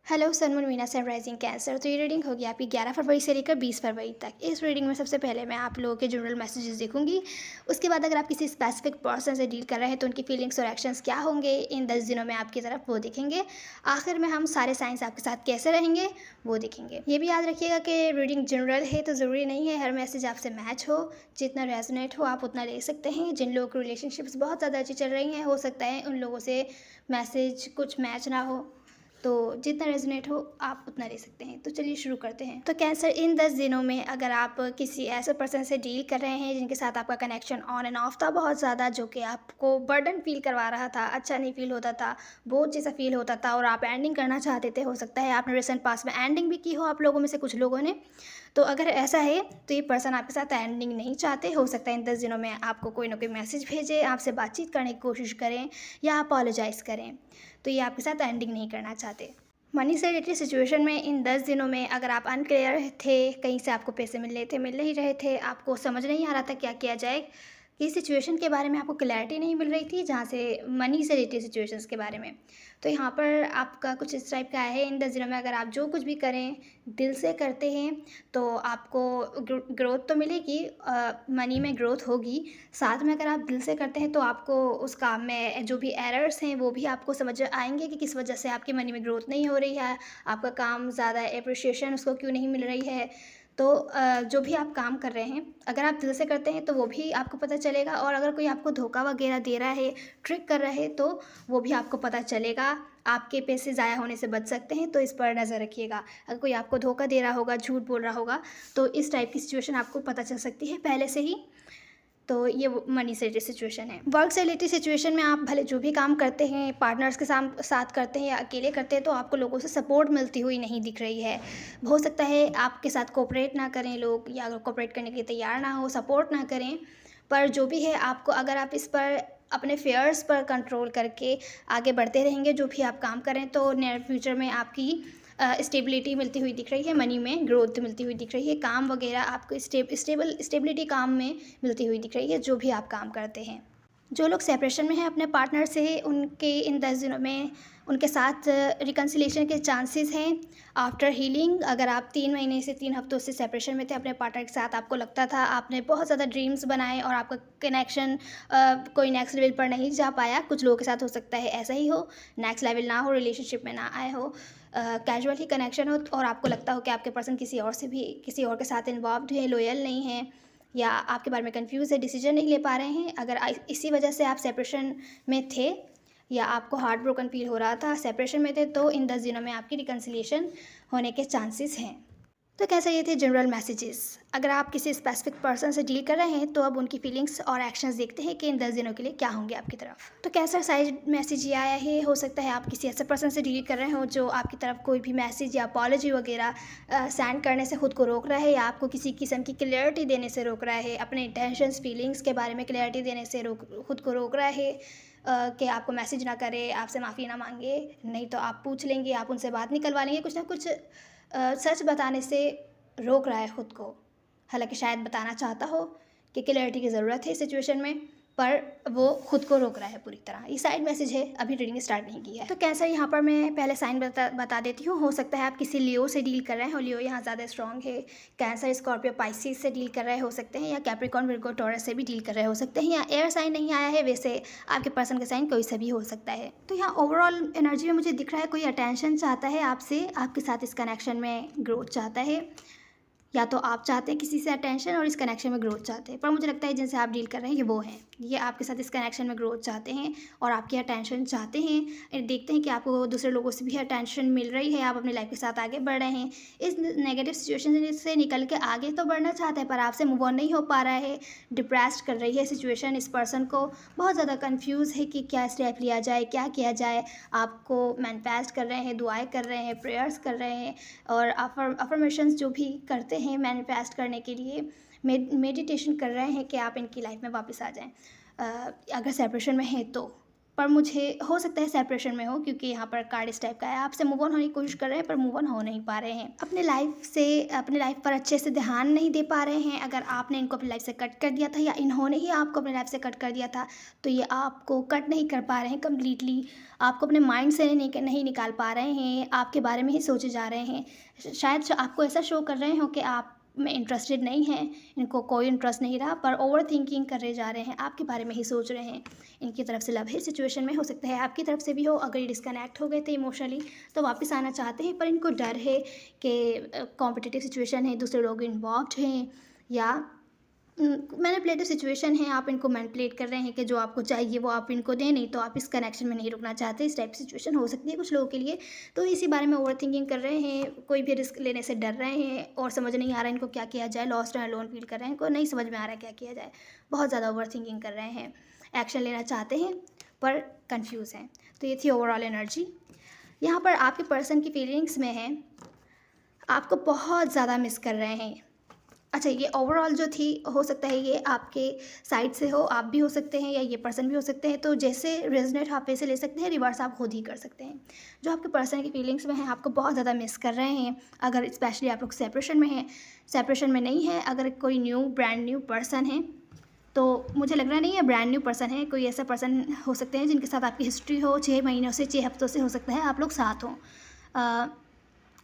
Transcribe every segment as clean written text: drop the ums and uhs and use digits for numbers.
Hello सनमुन Meena sunrising cancer. तो ये reading होगी आपकी 11 फरवरी से लेकर 20 फरवरी तक। इस रीडिंग में सबसे पहले मैं आप लोगों के जनरल मैसेजेस देखूंगी। उसके बाद अगर आप किसी स्पेसिफिक पर्सन से डील कर रहे हैं तो उनकी फीलिंग्स और एक्शंस क्या होंगे इन 10 दिनों में आपकी तरफ, वो देखेंगे। आखिर में हम सारे साइंस आपके साथ कैसे रहेंगे वो देखेंगे। ये भी याद रखिएगा कि रीडिंग जनरल है तो ज़रूरी नहीं है हर मैसेज आपसे मैच हो। जितना रेजोनेट हो आप उतना ले सकते हैं। जिन लोगों की रिलेशनशिप्स बहुत ज़्यादा अच्छी चल रही हैं, हो सकता है उन लोगों से मैसेज कुछ मैच ना हो, तो जितना रेजोनेट हो आप उतना ले सकते हैं। तो चलिए शुरू करते हैं। तो कैंसर, इन 10 दिनों में अगर आप किसी ऐसे पर्सन से डील कर रहे हैं जिनके साथ आपका कनेक्शन ऑन एंड ऑफ था बहुत ज़्यादा, जो कि आपको बर्डन फील करवा रहा था, अच्छा नहीं फील होता था, बोझ जैसा फील होता था और आप एंडिंग करना चाहते थे। हो सकता है आपने रिसेंट पास्ट में एंडिंग भी की हो आप लोगों में से कुछ लोगों ने। तो अगर ऐसा है तो ये पर्सन आपके साथ एंडिंग नहीं चाहते। हो सकता है इन 10 दिनों में आपको कोई ना कोई मैसेज भेजे, आपसे बातचीत करने की कोशिश करें या अपोलोजाइज़ करें। तो ये आपके साथ एंडिंग नहीं करना चाहते। मनी से रिलेटेड सिचुएशन में इन 10 दिनों में अगर आप अनक्लियर थे, कहीं से आपको पैसे मिल रहे थे, मिल नहीं रहे थे, आपको समझ नहीं आ रहा था क्या किया जाए, किस सिचुएशन के बारे में आपको क्लैरिटी नहीं मिल रही थी, जहाँ से मनी से रिलेटेड सिचुएशंस के बारे में, तो यहाँ पर आपका कुछ इस टाइप का है। इन 10 दिनों में अगर आप जो कुछ भी करें दिल से करते हैं तो आपको ग्रोथ तो मिलेगी, मनी में ग्रोथ होगी। साथ में अगर आप दिल से करते हैं तो आपको उस काम में जो भी एरर्स हैं वो भी आपको समझ आएंगे कि किस वजह से आपकी मनी में ग्रोथ नहीं हो रही है, आपका काम ज़्यादा अप्रिशिएशन उसको क्यों नहीं मिल रही है। तो जो भी आप काम कर रहे हैं अगर आप दिल से करते हैं तो वो भी आपको पता चलेगा, और अगर कोई आपको धोखा वगैरह दे रहा है, ट्रिक कर रहा है, तो वो भी आपको पता चलेगा। आपके पैसे ज़ाया होने से बच सकते हैं, तो इस पर नज़र रखिएगा। अगर कोई आपको धोखा दे रहा होगा, झूठ बोल रहा होगा, तो इस टाइप की सिचुएशन आपको पता चल सकती है पहले से ही। तो ये मनी से रिलेटेड सिचुएशन है। वर्क से रिलेटेड सिचुएशन में आप भले जो भी काम करते हैं, पार्टनर्स के साथ करते हैं या अकेले करते हैं, तो आपको लोगों से सपोर्ट मिलती हुई नहीं दिख रही है। हो सकता है आपके साथ कोऑपरेट ना करें लोग, या अगर कोऑपरेट करने के लिए तैयार ना हो, सपोर्ट ना करें। पर जो भी है आपको, अगर आप इस पर अपने फेयर्स पर कंट्रोल करके आगे बढ़ते रहेंगे, जो भी आप काम करें, तो नियर फ्यूचर में आपकी स्टेबिलिटी मिलती हुई दिख रही है, मनी में ग्रोथ मिलती हुई दिख रही है, काम वगैरह आपको स्टेबिलिटी काम में मिलती हुई दिख रही है जो भी आप काम करते हैं। जो लोग सेपरेशन में हैं अपने पार्टनर से, उनके इन 10 दिनों में उनके साथ रिकन्सिलिएशन के चांसेस हैं आफ्टर हीलिंग। अगर आप 3 महीने से 3 हफ्तों से सेपरेशन में थे अपने पार्टनर के साथ, आपको लगता था आपने बहुत ज़्यादा ड्रीम्स बनाए और आपका कनेक्शन कोई नेक्स्ट लेवल पर नहीं जा पाया। कुछ लोगों के साथ हो सकता है ऐसा ही हो, नेक्स्ट लेवल ना हो, रिलेशनशिप में ना आए हो, कैजुअल ही कनेक्शन हो, और आपको लगता हो कि आपके पर्सन किसी और के साथ इन्वॉल्व है, लॉयल नहीं है, या आपके बारे में कंफ्यूज है, डिसीजन नहीं ले पा रहे हैं। अगर इसी वजह से आप सेपरेशन में थे या आपको हार्ट ब्रोकन फील हो रहा था, सेपरेशन में थे, तो इन 10 दिनों में आपकी रिकन्सिलिएशन होने के चांसेस हैं। तो कैसे ये थे जनरल मैसेजेस। अगर आप किसी स्पेसिफिक पर्सन से डील कर रहे हैं तो अब उनकी फीलिंग्स और एक्शंस देखते हैं कि इन 10 दिनों के लिए क्या होंगे आपकी तरफ। तो कैसा साइड मैसेज ये आया है, हो सकता है आप किसी ऐसे पर्सन से डील कर रहे हो जो आपकी तरफ कोई भी मैसेज या अपॉलॉजी वगैरह सेंड करने से खुद को रोक रहा है, या आपको किसी किस्म की क्लियरिटी देने से रोक रहा है, अपने इंटेंशंस फीलिंग्स के बारे में क्लियरिटी देने से खुद को रोक रहा है कि आपको मैसेज ना करे, आपसे माफ़ी ना मांगे, नहीं तो आप पूछ लेंगे, आप उनसे बात निकलवा लेंगे, कुछ ना कुछ सच बताने से रोक रहा है खुद को। हालांकि शायद बताना चाहता हो कि क्लैरिटी की ज़रूरत है सिचुएशन में, पर वो खुद को रोक रहा है पूरी तरह। ये साइड मैसेज है, अभी रीडिंग स्टार्ट नहीं की है। तो कैंसर, यहाँ पर मैं पहले साइन बता देती हूँ। हो सकता है आप किसी लियो से डील कर रहे हो, लियो यहाँ ज़्यादा स्ट्रॉन्ग है। कैंसर स्कॉर्पियो पाइसिस से डील कर रहे हो सकते हैं, या कैप्रिकॉर्न विर्गो टॉरस से भी डील कर रहे हो सकते हैं, या एयर साइन नहीं आया है, वैसे आपके पर्सन का साइन कोई सा भी हो सकता है। तो यहाँ ओवरऑल एनर्जी में मुझे दिख रहा है कोई अटेंशन चाहता है आपसे, आपके साथ इस कनेक्शन में ग्रोथ चाहता है, या तो आप चाहते हैं किसी से अटेंशन और इस कनेक्शन में ग्रोथ चाहते हैं। पर मुझे लगता है जिनसे आप डील कर रहे हैं ये वो हैं, ये आपके साथ इस कनेक्शन में ग्रोथ चाहते हैं और आपकी अटेंशन चाहते हैं। देखते हैं कि आपको दूसरे लोगों से भी अटेंशन मिल रही है, आप अपनी लाइफ के साथ आगे बढ़ रहे हैं। इस नेगेटिव सिचुएशन से निकल के आगे तो बढ़ना चाहते हैं, पर आपसे मूव ऑन नहीं हो पा रहा है, डिप्रेस्ड कर रही है सिचुएशन इस पर्सन को, बहुत ज़्यादा कन्फ्यूज़ है कि क्या स्टेप लिया जाए, क्या किया जाए। आपको मैनिफेस्ट कर रहे हैं, दुआएँ कर रहे हैं, प्रेयर्स कर रहे हैं, और अफर्मेशंस जो भी करते हैं मैनिफेस्ट करने के लिए, मेडिटेशन कर रहे हैं कि आप इनकी लाइफ में वापस आ जाएं, अगर सेपरेशन में है तो। पर मुझे हो सकता है सेपरेशन में हो, क्योंकि यहाँ पर कार्ड इस टाइप का है। आपसे मूव ऑन होने की कोशिश कर रहे हैं पर मूव ऑन हो नहीं पा रहे हैं। अपने लाइफ पर अच्छे से ध्यान नहीं दे पा रहे हैं। अगर आपने इनको अपनी लाइफ से कट कर दिया था या इन्होंने ही आपको अपनी लाइफ से कट कर दिया था, तो ये आपको कट नहीं कर पा रहे हैं कम्प्लीटली। आपको अपने माइंड से नहीं निकाल पा रहे हैं, आपके बारे में ही सोचे जा रहे हैं। शायद आपको ऐसा शो कर रहे हो कि आप में इंटरेस्टेड नहीं हैं, इनको कोई इंटरेस्ट नहीं रहा, पर ओवर थिंकिंग करे जा रहे हैं, आपके बारे में ही सोच रहे हैं। इनकी तरफ से लव है सिचुएशन में, हो सकता है आपकी तरफ से भी हो। अगर ये डिस्कनेक्ट हो गए थे इमोशनली तो वापस आना चाहते हैं, पर इनको डर है कि कॉम्पिटिटिव सिचुएशन है, दूसरे लोग इन्वॉल्व हैं या मैनिपुलेटिव सिचुएशन है। आप इनको मैनिपुलेट कर रहे हैं कि जो आपको चाहिए वो आप इनको दें, नहीं तो आप इस कनेक्शन में नहीं रुकना चाहते। इस टाइप की सिचुएशन हो सकती है कुछ लोगों के लिए। तो इसी बारे में ओवर थिंकिंग कर रहे हैं, कोई भी रिस्क लेने से डर रहे हैं और समझ नहीं आ रहा है इनको क्या किया जाए। लॉस्ट एंड अलोन फील कर रहे हैं, इनको नहीं समझ में आ रहा है क्या किया जाए। बहुत ज़्यादा ओवर थिंकिंग कर रहे हैं, एक्शन लेना चाहते हैं पर कन्फ्यूज़ हैं। तो ये थी ओवरऑल एनर्जी। यहाँ पर आपके पर्सन की फीलिंग्स में है, आपको बहुत ज़्यादा मिस कर रहे हैं। अच्छा, ये ओवरऑल जो थी, हो सकता है ये आपके साइड से हो, आप भी हो सकते हैं या ये पर्सन भी हो सकते हैं। तो जैसे रेजोनेट आप वैसे ले सकते हैं, रिवर्स आप खुद ही कर सकते हैं। जो आपके पर्सन की फीलिंग्स में है, आपको बहुत ज़्यादा मिस कर रहे हैं। अगर स्पेशली आप लोग सेपरेशन में हैं, सेपरेशन में नहीं है, अगर कोई ब्रांड न्यू पर्सन है, तो मुझे लग रहा नहीं है ब्रांड न्यू पर्सन है। कोई ऐसा पर्सन हो सकते हैं जिनके साथ आपकी हिस्ट्री हो 6 महीनों से, 6 हफ्तों से हो सकता है आप लोग साथ हों।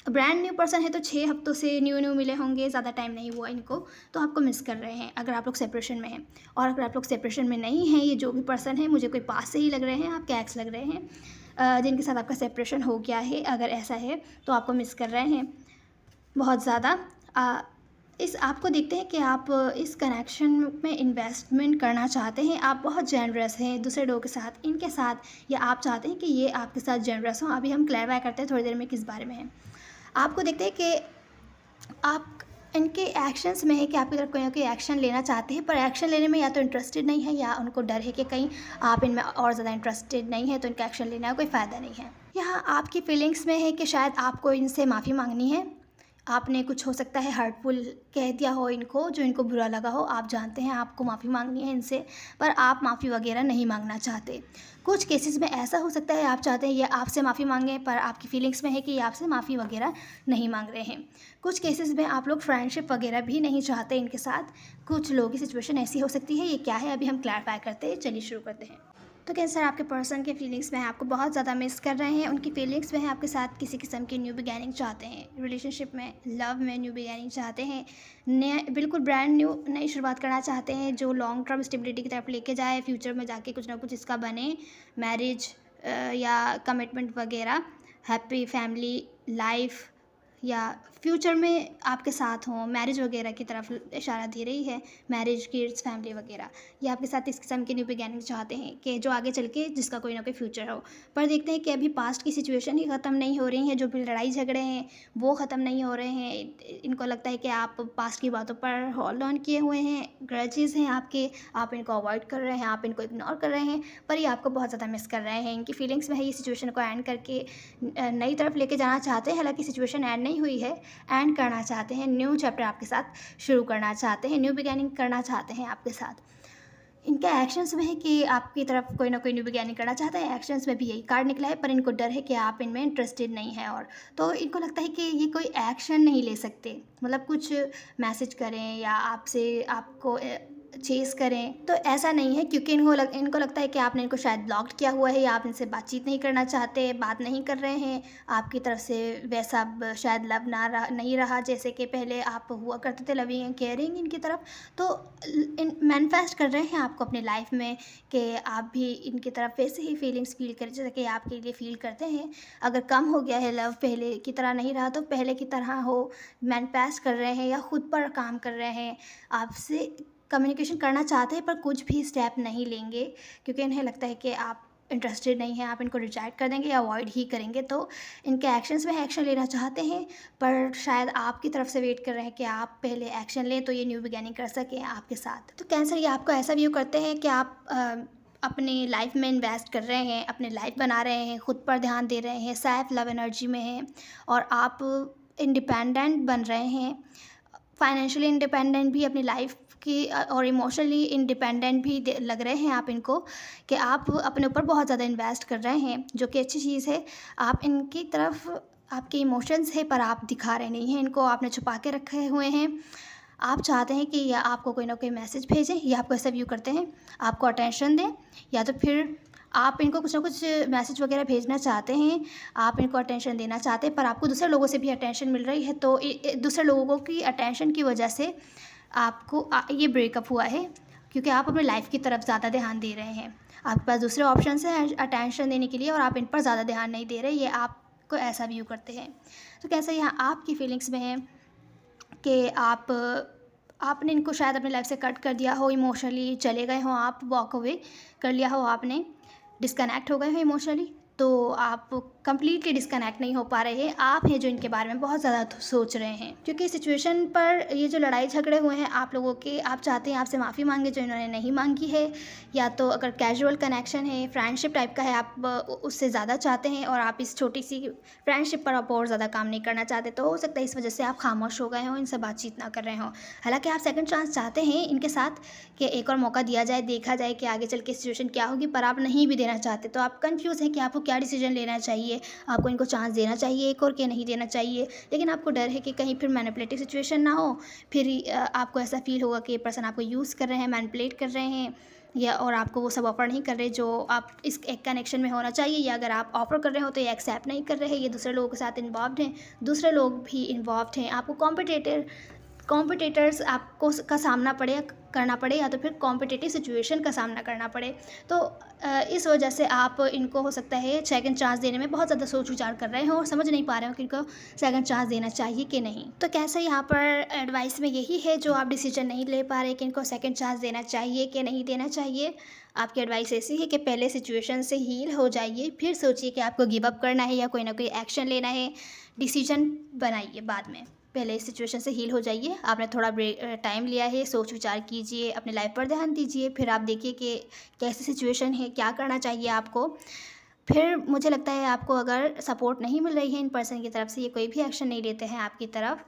ब्रांड न्यू पर्सन है तो 6 हफ्तों से न्यू मिले होंगे, ज़्यादा टाइम नहीं हुआ इनको, तो आपको मिस कर रहे हैं अगर आप लोग सेपरेशन में हैं। और अगर आप लोग सेपरेशन में नहीं हैं, ये जो भी पर्सन है मुझे कोई पास से ही लग रहे हैं, आपके एक्स लग रहे हैं जिनके साथ आपका सेपरेशन हो गया है। अगर ऐसा है तो आपको मिस कर रहे हैं बहुत ज़्यादा। आपको देखते हैं कि आप इस कनेक्शन में इन्वेस्टमेंट करना चाहते हैं। आप बहुत जेनरस हैं दूसरे लोगों के साथ, इनके साथ, या आप चाहते हैं कि ये आपके साथ जेनरस हों। अभी हम क्लैरिफाई करते हैं थोड़ी देर में किस बारे में है। आपको देखते हैं कि आप इनके एक्शंस में है कि आपकी तरफ कोई ना कोई एक्शन लेना चाहते हैं, पर एक्शन लेने में या तो इंटरेस्टेड नहीं है या उनको डर है कि कहीं आप इनमें और ज़्यादा इंटरेस्टेड नहीं है तो इनका एक्शन लेने का कोई फ़ायदा नहीं है। यहाँ आपकी फीलिंग्स में है कि शायद आपको इनसे माफ़ी मांगनी है। आपने कुछ हो सकता है हर्टफुल कह दिया हो इनको, जो इनको बुरा लगा हो। आप जानते हैं आपको माफ़ी मांगनी है इनसे, पर आप माफ़ी वगैरह नहीं मांगना चाहते। कुछ केसेस में ऐसा हो सकता है आप चाहते हैं ये आपसे माफ़ी मांगें, पर आपकी फीलिंग्स में है कि ये आपसे माफ़ी वगैरह नहीं मांग रहे हैं। कुछ केसेस में आप लोग फ्रेंडशिप वगैरह भी नहीं चाहते इनके साथ। कुछ लोगों की सिचुएशन ऐसी हो सकती है। ये क्या है अभी हम क्लैरिफाई करते हैं, चलिए शुरू करते हैं। तो कैंसर आपके पर्सन के फीलिंग्स में है, आपको बहुत ज़्यादा मिस कर रहे हैं। उनकी फीलिंग्स में है आपके साथ किसी किस्म की न्यू बिगैनिंग चाहते हैं, रिलेशनशिप में, लव में न्यू बिगैनिंग चाहते हैं। नया बिल्कुल ब्रांड न्यू नई शुरुआत करना चाहते हैं जो लॉन्ग टर्म स्टेबिलिटी की तरफ लेके जाए, फ्यूचर में जाके कुछ ना कुछ इसका बने, मैरिज या कमिटमेंट वगैरह, हैप्पी फैमिली लाइफ, या फ्यूचर में आपके साथ हों, मैरिज वगैरह की तरफ इशारा दे रही है, मैरिज किड्स फैमिली वगैरह। ये आपके साथ इस किस्म की न्यू बिगैनिंग चाहते हैं कि जो आगे चल के जिसका कोई ना कोई फ्यूचर हो। पर देखते हैं कि अभी पास्ट की सिचुएशन ही ख़त्म नहीं हो रही है, जो भी लड़ाई झगड़े हैं वो ख़त्म नहीं हो रहे हैं। इनको लगता है कि आप पास्ट की बातों पर होल्ड ऑन किए हुए हैं, ग्रजेस हैं आपके, आप इनको अवॉइड कर रहे हैं, आप इनको इग्नोर कर रहे हैं, पर ये आपको बहुत ज़्यादा मिस कर रहे हैं। इनकी फीलिंग्स में है ये सिचुएशन को एंड करके नई तरफ लेके जाना चाहते हैं। हालांकि सिचुएशन एंड नहीं हुई है, एंड करना चाहते हैं, न्यू चैप्टर आपके साथ शुरू करना चाहते हैं, न्यू बिगैनिंग करना चाहते हैं आपके साथ। इनके एक्शंस में है कि आपकी तरफ कोई ना कोई न्यू बिगैनिंग करना चाहता है। एक्शंस में भी यही कार्ड निकला है, पर इनको डर है कि आप इनमें इंटरेस्टेड नहीं है, और तो इनको लगता है कि ये कोई एक्शन नहीं ले सकते। मतलब कुछ मैसेज करें या आपसे आपको चेस करें तो ऐसा नहीं है, क्योंकि इनको लगता है कि आपने इनको शायद ब्लॉक किया हुआ है, या आप इनसे बातचीत नहीं करना चाहते, बात नहीं कर रहे हैं। आपकी तरफ से वैसा शायद लव नहीं रहा जैसे कि पहले आप हुआ करते थे, लविंग एंड केयरिंग इनकी तरफ। तो मैनिफेस्ट कर रहे हैं आपको अपने लाइफ में कि आप भी इनकी तरफ वैसे ही फीलिंग्स फील करें जैसे कि आपके लिए फील करते हैं। अगर कम हो गया है लव, पहले की तरह नहीं रहा, तो पहले की तरह हो। मैनिफेस्ट कर रहे हैं या खुद पर काम कर रहे हैं, आपसे कम्युनिकेशन करना चाहते हैं, पर कुछ भी स्टेप नहीं लेंगे क्योंकि इन्हें लगता है कि आप इंटरेस्टेड नहीं हैं, आप इनको रिजेक्ट कर देंगे या अवॉइड ही करेंगे। तो इनके एक्शंस में एक्शन लेना चाहते हैं, पर शायद आपकी तरफ से वेट कर रहे हैं कि आप पहले एक्शन लें तो ये न्यू बिगैनिंग कर सकें आपके साथ। तो कैंसर ये आपको ऐसा व्यू करते हैं कि आप अपनी लाइफ में इन्वेस्ट कर रहे हैं, अपनी लाइफ बना रहे हैं, खुद पर ध्यान दे रहे हैं, सेल्फ लव एनर्जी में हैं, और आप इंडिपेंडेंट बन रहे हैं, फाइनेंशियली इंडिपेंडेंट भी, अपनी लाइफ कि और इमोशनली इंडिपेंडेंट भी लग रहे हैं आप इनको, कि आप अपने ऊपर बहुत ज़्यादा इन्वेस्ट कर रहे हैं, जो कि अच्छी चीज़ है। आप इनकी तरफ आपके इमोशंस है पर आप दिखा रहे नहीं हैं, इनको आपने छुपा के रखे हुए हैं। आप चाहते हैं कि या आपको कोई ना कोई मैसेज भेजें, या आपको ऐसा व्यू करते हैं आपको अटेंशन दें, या तो फिर आप इनको कुछ ना कुछ मैसेज वगैरह भेजना चाहते हैं, आप इनको अटेंशन देना चाहते हैं, पर आपको दूसरे लोगों से भी अटेंशन मिल रही है, तो दूसरे लोगों की अटेंशन की वजह से आपको ये ब्रेकअप हुआ है, क्योंकि आप अपनी लाइफ की तरफ ज़्यादा ध्यान दे रहे हैं। आपके पास दूसरे ऑप्शन हैं अटेंशन देने के लिए और आप इन पर ज़्यादा ध्यान नहीं दे रहे, ये आपको ऐसा व्यू करते हैं। तो कैसा यहाँ आपकी फीलिंग्स में है कि आपने इनको शायद अपनी लाइफ से कट कर दिया हो, इमोशनली चले गए हों, आप वॉक अवे कर लिया हो, आपने डिस्कनेक्ट हो गए हो इमोशनली, तो आप कंप्लीटली डिस्कनेक्ट नहीं हो पा रहे हैं। आप हैं जो इनके बारे में बहुत ज़्यादा सोच रहे हैं, क्योंकि सिचुएशन पर ये जो लड़ाई झगड़े हुए हैं आप लोगों के, आप चाहते हैं आपसे माफ़ी मांगे जो इन्होंने नहीं मांगी है, या तो अगर कैजुअल कनेक्शन है, फ्रेंडशिप टाइप का है, आप उससे ज़्यादा चाहते हैं और आप इस छोटी सी फ्रेंडशिप पर आप और ज़्यादा काम नहीं करना चाहते, तो हो सकता है इस वजह से आप खामोश हो गए हों, इनसे बातचीत ना कर रहे हों। हालाँकि आप सेकंड चांस चाहते हैं इनके साथ कि एक और मौका दिया जाए, देखा जाए कि आगे चल के सिचुएशन क्या होगी, पर आप नहीं भी देना चाहते। तो आप कन्फ्यूज़ हैं कि आपको क्या डिसीजन लेना चाहिए, आपको इनको चांस देना चाहिए एक और कि नहीं देना चाहिए। लेकिन आपको डर है कि कहीं फिर मैनिपुलेटिव सिचुएशन ना हो, फिर आपको ऐसा फील होगा कि ये पर्सन आपको यूज़ कर रहे हैं, मैनिपुलेट कर रहे हैं, या और आपको वो सब ऑफ़र नहीं कर रहे जो आप इस एक कनेक्शन में होना चाहिए, या अगर आप ऑफ़र कर रहे हो तो ये एक्सेप्ट नहीं कर रहे हैं, ये दूसरे लोगों के साथ इन्वॉल्वड हैं, दूसरे लोग भी इन्वॉल्वड हैं, आपको कॉम्पिटिटर्स आपको का सामना करना पड़े, या तो फिर कॉम्पिटिटिव सिचुएशन का सामना करना पड़े। तो इस वजह से आप इनको हो सकता है सेकंड चांस देने में बहुत ज़्यादा सोच विचार कर रहे हो और समझ नहीं पा रहे हो कि इनको सेकंड चांस देना चाहिए कि नहीं। तो कैसे यहाँ पर एडवाइस में यही है, जो आप डिसीजन नहीं ले पा रहे कि इनको सेकंड चांस देना चाहिए कि नहीं देना चाहिए, आपकी एडवाइस ऐसी है कि पहले सिचुएशन से हील हो जाइए, फिर सोचिए कि आपको गिव अप करना है या कोई ना कोई एक्शन लेना है, डिसीजन बनाइए बाद में। पहले इस सिचुएशन से हील हो जाइए, आपने थोड़ा टाइम लिया है, सोच विचार कीजिए, अपनी लाइफ पर ध्यान दीजिए, फिर आप देखिए कि कैसी सिचुएशन है, क्या करना चाहिए आपको। फिर मुझे लगता है आपको अगर सपोर्ट नहीं मिल रही है इन पर्सन की तरफ से, ये कोई भी एक्शन नहीं लेते हैं आपकी तरफ,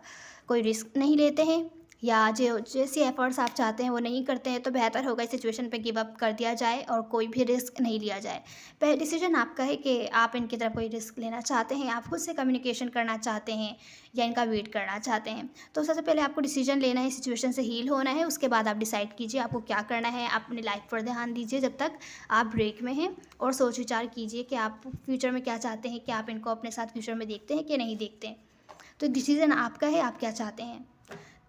कोई रिस्क नहीं लेते हैं, या जो जैसे एफर्ट्स आप चाहते हैं वो नहीं करते हैं, तो बेहतर होगा इस सिचुएशन पे गिव अप कर दिया जाए और कोई भी रिस्क नहीं लिया जाए। पहले डिसीजन आपका है कि आप इनकी तरफ कोई रिस्क लेना चाहते हैं, आप खुद से कम्युनिकेशन करना चाहते हैं या इनका वेट करना चाहते हैं। तो सबसे पहले आपको डिसीजन लेना है, सिचुएशन से हील होना है, उसके बाद आप डिसाइड कीजिए आपको क्या करना है। आप अपनी लाइफ पर ध्यान दीजिए जब तक आप ब्रेक में हैं, और सोच विचार कीजिए कि आप फ्यूचर में क्या चाहते हैं, कि आप इनको अपने साथ फ्यूचर में देखते हैं कि नहीं देखते हैं। तो डिसीजन आपका है, आप क्या चाहते हैं।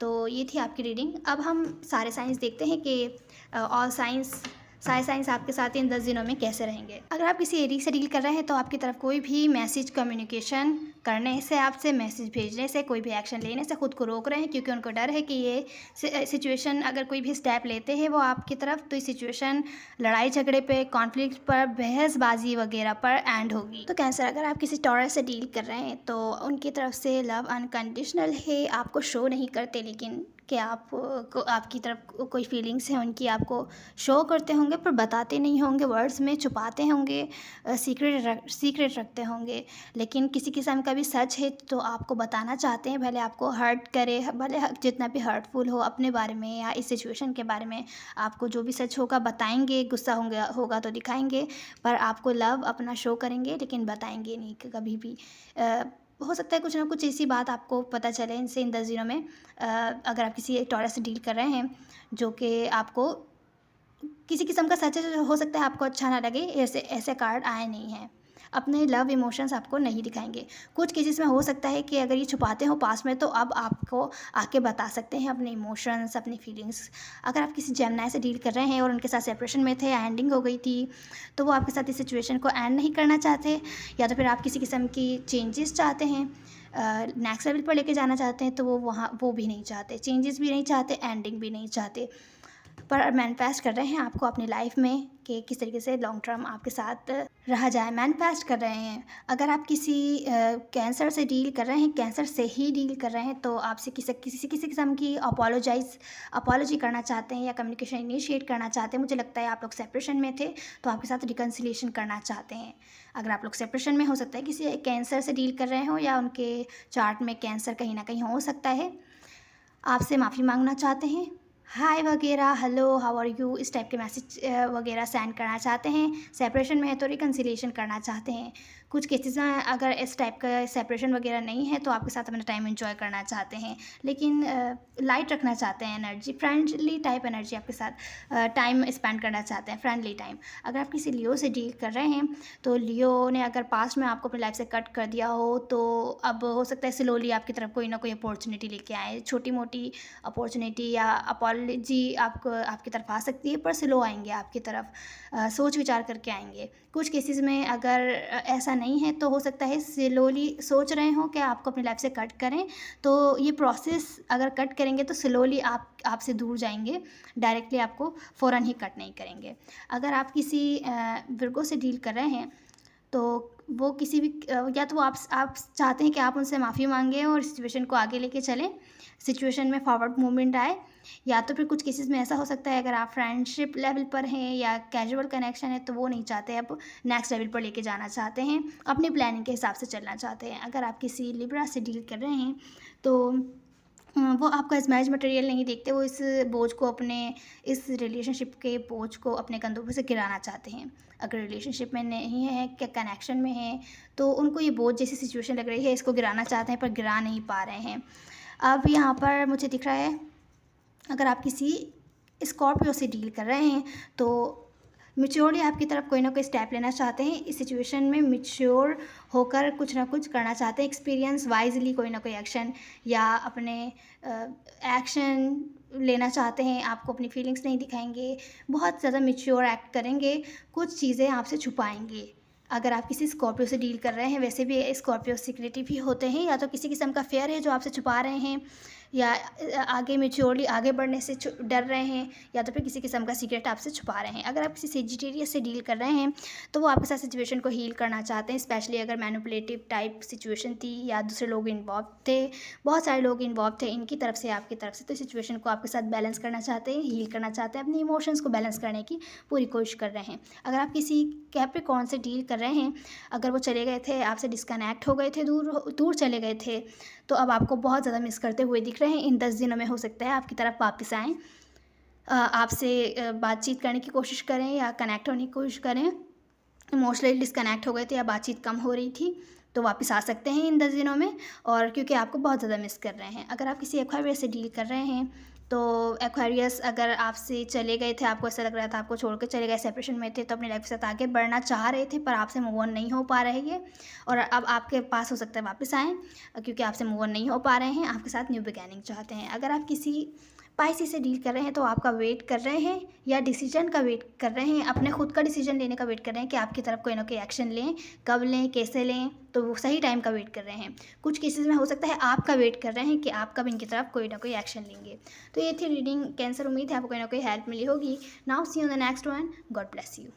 तो ये थी आपकी रीडिंग। अब हम सारे साइंस देखते हैं कि सारे साइंस आपके साथ इन 10 दिनों में कैसे रहेंगे। अगर आप किसी एरिया से डील कर रहे हैं तो आपकी तरफ कोई भी मैसेज कम्युनिकेशन करने से, आपसे मैसेज भेजने से, कोई भी एक्शन लेने से खुद को रोक रहे हैं, क्योंकि उनको डर है कि ये सिचुएशन अगर कोई भी स्टेप लेते हैं वो आपकी तरफ, तो ये सिचुएशन लड़ाई झगड़े पे, कॉन्फ्लिक्ट पर, बहसबाजी वगैरह पर एंड होगी। तो कैंसर, अगर आप किसी टॉरस से डील कर रहे हैं तो उनकी तरफ से लव अनकंडीशनल है, आपको शो नहीं करते, लेकिन कि आपकी तरफ कोई फीलिंग्स हैं उनकी आपको शो करते होंगे पर बताते नहीं होंगे, वर्ड्स में छुपाते होंगे, सीक्रेट रखते होंगे, लेकिन किसी किस्म का भी सच है तो आपको बताना चाहते हैं, भले आपको हर्ट करे, भले जितना भी हर्टफुल हो अपने बारे में या इस सिचुएशन के बारे में, आपको जो भी सच होगा बताएंगे, गुस्सा होगा तो दिखाएंगे, पर आपको लव अपना शो करेंगे लेकिन बताएंगे नहीं कभी भी। हो सकता है कुछ ना कुछ ऐसी बात आपको पता चले इनसे इन 10 दिनों में। अगर आप किसी टॉरस से डील कर रहे हैं जो कि आपको किसी किस्म का सच हो सकता है आपको अच्छा ना लगे, ऐसे कार्ड आए नहीं हैं, अपने लव इमोशंस आपको नहीं दिखाएंगे। कुछ केसेस में हो सकता है कि अगर ये छुपाते हो पास में तो अब आपको आके बता सकते हैं अपने इमोशंस, अपनी फीलिंग्स। अगर आप किसी जेमिनी से डील कर रहे हैं और उनके साथ सेपरेशन में थे, एंडिंग हो गई थी, तो वो आपके साथ इस सिचुएशन को एंड नहीं करना चाहते, या तो फिर आप किसी किस्म की चेंजेस चाहते हैं, नेक्स्ट लेवल पर लेके जाना चाहते हैं, तो वो भी नहीं चाहते, चेंजेस भी नहीं चाहते, एंडिंग भी नहीं चाहते, पर मैनिफेस्ट कर रहे हैं आपको अपनी लाइफ में कि किस तरीके से लॉन्ग टर्म आपके साथ रहा जाए, मैनिफेस्ट कर रहे हैं। अगर आप किसी कैंसर से डील कर रहे हैं, कैंसर से ही डील कर रहे हैं, तो आपसे किसी किस्म की अपॉलॉजी करना चाहते हैं या कम्युनिकेशन इनिशिएट करना चाहते हैं। मुझे लगता है आप लोग सेपरेशन में थे तो आपके साथ रिकन्सिलिएशन करना चाहते हैं। अगर आप लोग सेपरेशन में, हो सकता है किसी कैंसर से डील कर रहे हो या उनके चार्ट में कैंसर कहीं ना कहीं हो सकता है, आपसे माफ़ी मांगना चाहते हैं, हाय वगैरह, हेलो, हाउ आर यू, इस टाइप के मैसेज वगैरह सेंड करना चाहते हैं। सेपरेशन में है तो रिकन्सिलिएशन करना चाहते हैं। कुछ केसेस में अगर इस टाइप का सेपरेशन वगैरह नहीं है तो आपके साथ अपना टाइम एंजॉय करना चाहते हैं, लेकिन लाइट रखना चाहते हैं, एनर्जी फ्रेंडली टाइप एनर्जी आपके साथ टाइम स्पेंड करना चाहते हैं, फ्रेंडली टाइम। अगर आप किसी लियो से डील कर रहे हैं तो लियो ने अगर पास्ट में आपको अपनी लाइफ से कट कर दिया हो तो अब हो सकता है स्लोली आपकी तरफ कोई ना कोई अपॉर्चुनिटी लेके आए, छोटी मोटी अपॉर्चुनिटी या अपॉलजी आपको आपकी तरफ आ सकती है, पर स्लो आएंगे आपकी तरफ, सोच विचार करके आएंगे। कुछ केसेस में अगर ऐसा नहीं है तो हो सकता है स्लोली सोच रहे हो कि आपको अपनी लाइफ से कट करें, तो ये प्रोसेस अगर कट करेंगे तो स्लोली आपसे दूर जाएंगे, डायरेक्टली आपको फ़ौरन ही कट नहीं करेंगे। अगर आप किसी विर्गो से डील कर रहे हैं तो वो किसी भी या तो वो आप चाहते हैं कि आप उनसे माफ़ी मांगें और सिचुएशन को आगे लेके चलें, सिचुएशन में फॉरवर्ड मूवमेंट आए, या तो फिर कुछ केसेस में ऐसा हो सकता है अगर आप फ्रेंडशिप लेवल पर हैं या कैजुअल कनेक्शन है तो वो नहीं चाहते, आप नेक्स्ट लेवल पर लेके जाना चाहते हैं, अपनी प्लानिंग के हिसाब से चलना चाहते हैं। अगर आप किसी लिब्रा से डील कर रहे हैं तो वो आपका एज मैरिज मटेरियल नहीं देखते, वो इस बोझ को अपने इस रिलेशनशिप के बोझ को अपने कंधों पर से गिराना चाहते हैं। अगर रिलेशनशिप में नहीं है, क्या कनेक्शन में है, तो उनको ये बोझ जैसी सिचुएशन लग रही है, इसको गिराना चाहते हैं पर गिरा नहीं पा रहे हैं। अब यहाँ पर मुझे दिख रहा है अगर आप किसी स्कॉर्पियो से डील कर रहे हैं तो मैच्योरली आपकी तरफ कोई ना कोई स्टेप लेना चाहते हैं, इस सिचुएशन में मैच्योर होकर कुछ ना कुछ करना चाहते हैं, एक्सपीरियंस वाइजली कोई ना कोई एक्शन या अपने एक्शन लेना चाहते हैं। आपको अपनी फीलिंग्स नहीं दिखाएंगे, बहुत ज़्यादा मैच्योर एक्ट करेंगे, कुछ चीज़ें आपसे छुपाएंगे। अगर आप किसी स्कॉर्पियो से डील कर रहे हैं, वैसे भी स्कॉर्पियो सीक्रेटिव ही होते हैं, या तो किसी किस्म का फेयर है जो आपसे छुपा रहे हैं, या आगे मैच्योरली आगे बढ़ने से डर रहे हैं, या तो फिर किसी किस्म का सीक्रेट आपसे छुपा रहे हैं। अगर आप किसी सेजिटेरियस से डील कर रहे हैं तो वो आपके साथ सिचुएशन को हील करना चाहते हैं, स्पेशली अगर मैनिपुलेटिव टाइप सिचुएशन थी या दूसरे लोग इन्वॉल्व थे, बहुत सारे लोग इन्वॉल्व थे इनकी तरफ से आपकी तरफ से, तो सिचुएशन को आपके साथ बैलेंस करना चाहते हैं, हील करना चाहते हैं, अपने इमोशंस को बैलेंस करने की पूरी कोशिश कर रहे हैं। अगर आप किसी कैप्रिकॉर्न से डील कर रहे हैं, अगर वो चले गए थे, आपसे डिस्कनेक्ट हो गए थे, दूर दूर चले गए थे, तो अब आपको बहुत ज़्यादा मिस करते हुए दिख रहे हैं। इन 10 दिनों में हो सकता है आपकी तरफ वापस आएँ, आपसे बातचीत करने की कोशिश करें या कनेक्ट होने की कोशिश करें। इमोशनली डिस्कनेक्ट हो गए थे या बातचीत कम हो रही थी तो वापस आ सकते हैं इन 10 दिनों में, और क्योंकि आपको बहुत ज़्यादा मिस कर रहे हैं। अगर आप किसी एक्वारियस से डील कर रहे हैं तो एक्वारियस अगर आपसे चले गए थे, आपको ऐसा लग रहा था आपको छोड़ के चले गए, सेपरेशन में थे, तो अपनी लाइफ के साथ आगे बढ़ना चाह रहे थे पर आपसे मूव ऑन नहीं हो पा रहे हैं, और अब आपके पास हो सकता है वापस आएँ क्योंकि आपसे मूव ऑन नहीं हो पा रहे हैं, आपके साथ न्यू बिगैनिंग चाहते हैं। अगर आप किसी पाइसी से डील कर रहे हैं तो आपका वेट कर रहे हैं या डिसीजन का वेट कर रहे हैं, अपने खुद का डिसीजन लेने का वेट कर रहे हैं कि आपकी तरफ कोई ना कोई एक्शन लें, कब लें, कैसे लें, तो वो सही टाइम का वेट कर रहे हैं। कुछ केसेस में हो सकता है आपका वेट कर रहे हैं कि आप कब इनकी तरफ कोई ना कोई एक्शन लेंगे। तो ये थी रीडिंग कैंसर, उम्मीद है आपको कोई ना कोई हेल्प मिली होगी। Now see you in the next one, God bless you.